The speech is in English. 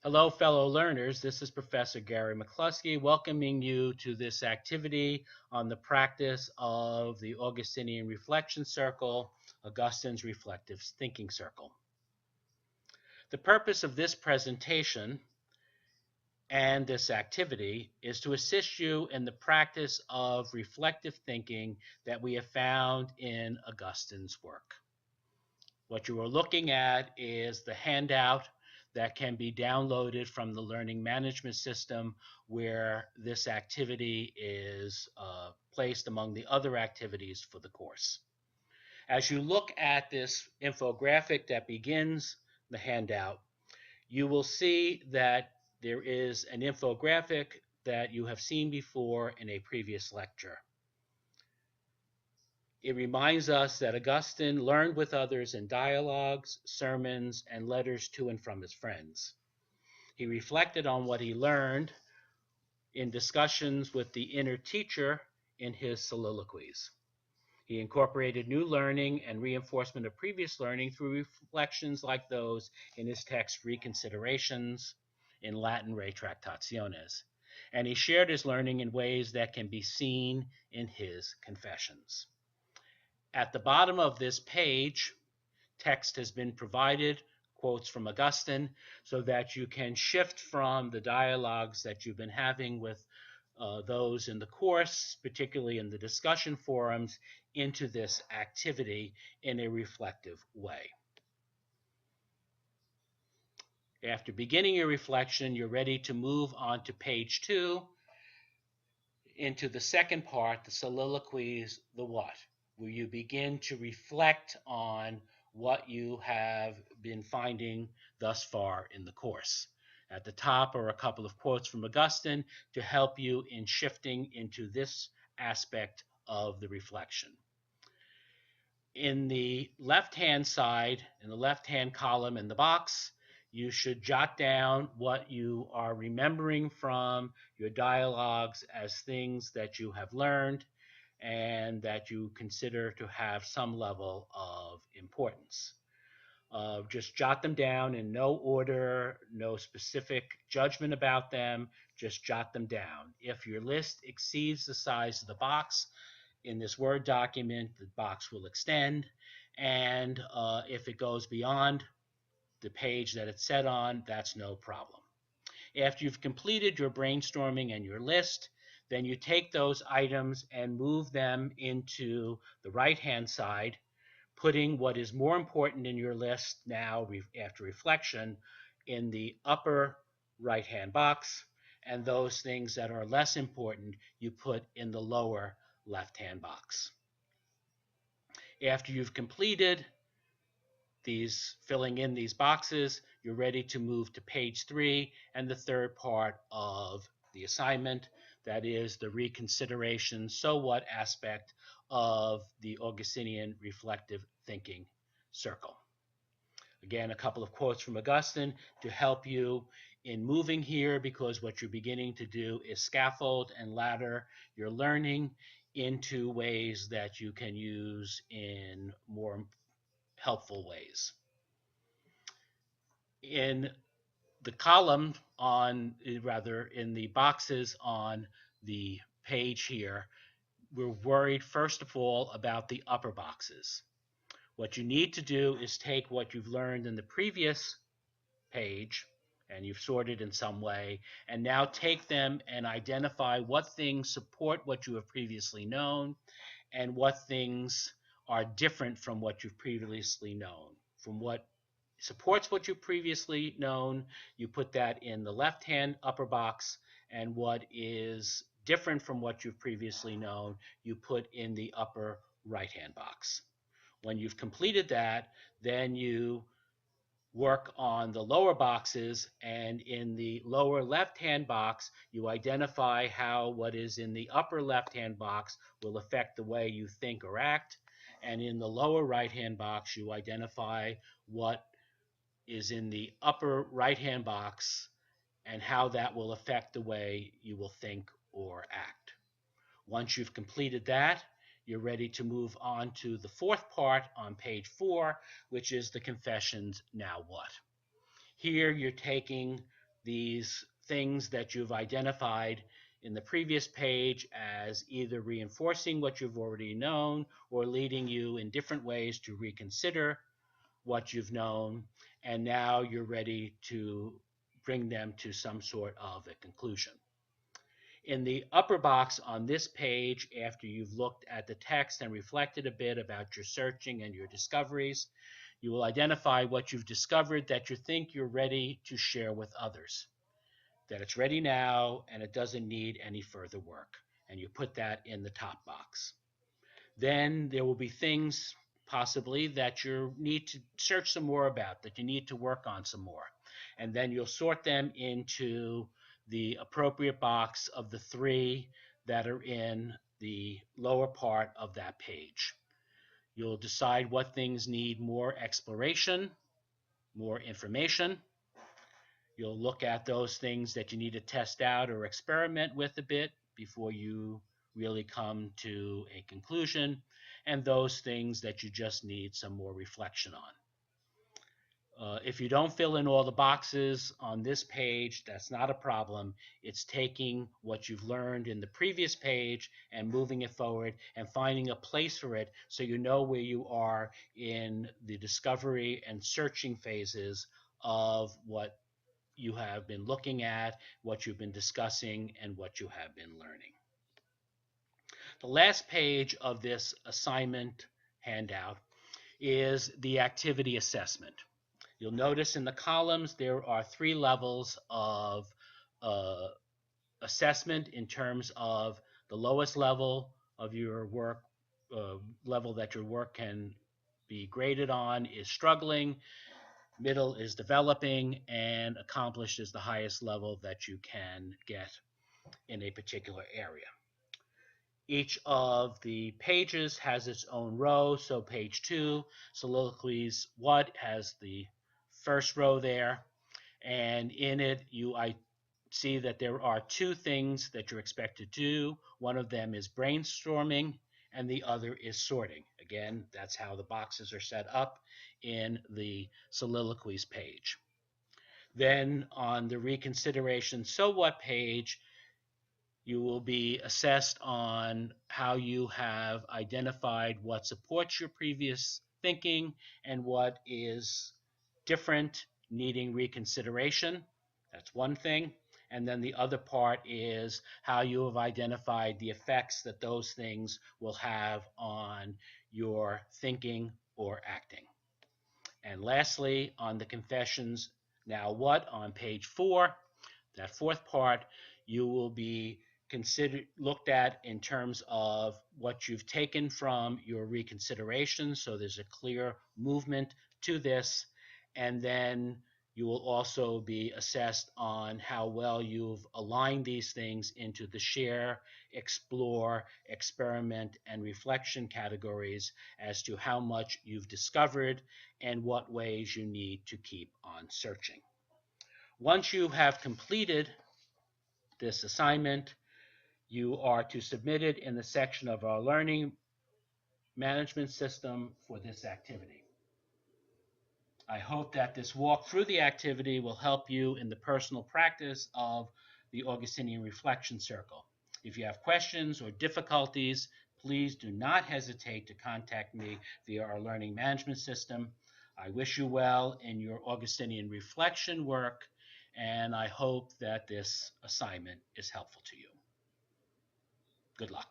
Hello, fellow learners. This is Professor Gary McCluskey welcoming you to this activity on the practice of the Augustinian Reflection Circle, Augustine's Reflective Thinking Circle. The purpose of this presentation and this activity is to assist you in the practice of reflective thinking that we have found in Augustine's work. What you are looking at is the handout that can be downloaded from the learning management system where this activity is placed among the other activities for the course. As you look at this infographic that begins the handout, you will see that there is an infographic that you have seen before in a previous lecture. It reminds us that Augustine learned with others in dialogues, sermons, and letters to and from his friends. He reflected on what he learned in discussions with the inner teacher in his soliloquies. He incorporated new learning and reinforcement of previous learning through reflections like those in his text Reconsiderations, in Latin Retractationes, and he shared his learning in ways that can be seen in his confessions. At the bottom of this page, text has been provided, quotes from Augustine, so that you can shift from the dialogues that you've been having with those in the course, particularly in the discussion forums, into this activity in a reflective way. After beginning your reflection, you're ready to move on to page 2 into the second part, the soliloquies, the what, where you begin to reflect on what you have been finding thus far in the course. At the top are a couple of quotes from Augustine to help you in shifting into this aspect of the reflection. In the left-hand side, in the left-hand column in the box, you should jot down what you are remembering from your dialogues as things that you have learned and that you consider to have some level of importance. Just jot them down in no order, no specific judgment about them, just jot them down. If your list exceeds the size of the box in this Word document, the box will extend, and if it goes beyond the page that it's set on, that's no problem. After you've completed your brainstorming and your list, then you take those items and move them into the right-hand side, putting what is more important in your list now after reflection in the upper right-hand box, and those things that are less important you put in the lower left-hand box. After you've completed filling in these boxes, you're ready to move to page 3 and the third part of the assignment, that is the reconsideration, so what aspect of the Augustinian reflective thinking circle. Again, a couple of quotes from Augustine to help you in moving here, because what you're beginning to do is scaffold and ladder your learning into ways that you can use in more helpful ways. In the column in the boxes on the page here, we're worried first of all about the upper boxes. What you need to do is take what you've learned in the previous page, and you've sorted in some way, and now take them and identify what things support what you have previously known and what things are different from what you've previously known. From what supports what you've previously known, you put that in the left-hand upper box, and what is different from what you've previously known, you put in the upper right-hand box. When you've completed that, then you work on the lower boxes, and in the lower left-hand box, you identify how what is in the upper left-hand box will affect the way you think or act, and in the lower right-hand box, you identify what is in the upper right-hand box and how that will affect the way you will think or act. Once you've completed that, you're ready to move on to the fourth part on page 4, which is the confessions, now what? Here you're taking these things that you've identified in the previous page as either reinforcing what you've already known or leading you in different ways to reconsider what you've known, and now you're ready to bring them to some sort of a conclusion. In the upper box on this page, after you've looked at the text and reflected a bit about your searching and your discoveries, you will identify what you've discovered that you think you're ready to share with others, that it's ready now and it doesn't need any further work. And you put that in the top box. Then there will be things possibly that you need to search some more about, that you need to work on some more. And then you'll sort them into the appropriate box of the 3 that are in the lower part of that page. You'll decide what things need more exploration, more information. You'll look at those things that you need to test out or experiment with a bit before you really come to a conclusion, and those things that you just need some more reflection on. If you don't fill in all the boxes on this page, that's not a problem. It's taking what you've learned in the previous page and moving it forward and finding a place for it so you know where you are in the discovery and searching phases of what you have been looking at, what you've been discussing, and what you have been learning. The last page of this assignment handout is the activity assessment. You'll notice in the columns there are 3 levels of assessment in terms of the lowest level of your work, level that your work can be graded on is struggling, middle is developing, and accomplished is the highest level that you can get in a particular area. Each of the pages has its own row, so page 2, soliloquies what, has the first row there, and in it I see that there are 2 things that you're expected to do. One of them is brainstorming and the other is sorting. Again, that's how the boxes are set up in the soliloquies page. Then on the reconsideration so what page, you will be assessed on how you have identified what supports your previous thinking and what is different, needing reconsideration. That's one thing. And then the other part is how you have identified the effects that those things will have on your thinking or acting. And lastly, on the confessions, now what, on page 4, that 4th part, you will be looked at in terms of what you've taken from your reconsideration. So there's a clear movement to this. And then you will also be assessed on how well you've aligned these things into the share, explore, experiment, and reflection categories as to how much you've discovered and what ways you need to keep on searching. Once you have completed this assignment, you are to submit it in the section of our learning management system for this activity. I hope that this walk through the activity will help you in the personal practice of the Augustinian Reflection Circle. If you have questions or difficulties, please do not hesitate to contact me via our learning management system. I wish you well in your Augustinian reflection work, and I hope that this assignment is helpful to you. Good luck.